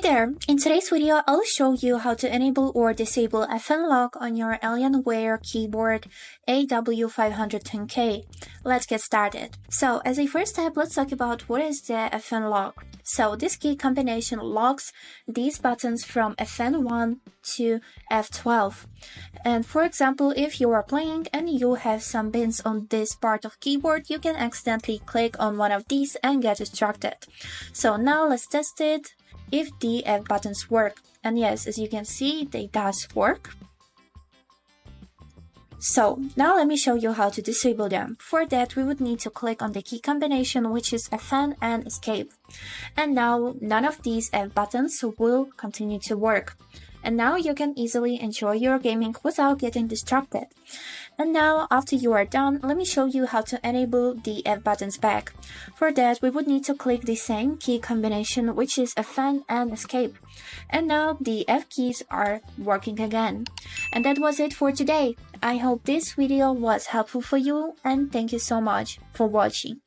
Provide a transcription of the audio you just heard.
there! In today's video, I'll show you how to enable or disable FN lock on your Alienware keyboard AW510K. Let's get started. So as a first step, let's talk about what is the FN lock. So this key combination locks these buttons from FN1 to F12. And for example, if you are playing and you have some pins on this part of keyboard, you can accidentally click on one of these and get distracted. So now let's test it if the F buttons work. And yes, as you can see, they does work. So now let me show you how to disable them. For that, we would need to click on the key combination, which is FN and escape. And now none of these F buttons will continue to work. And now you can easily enjoy your gaming without getting distracted. And now, after you are done, let me show you how to enable the F buttons back. For that, we would need to click the same key combination, which is FN and escape. And now the F keys are working again. And that was it for today. I hope this video was helpful for you, and thank you so much for watching.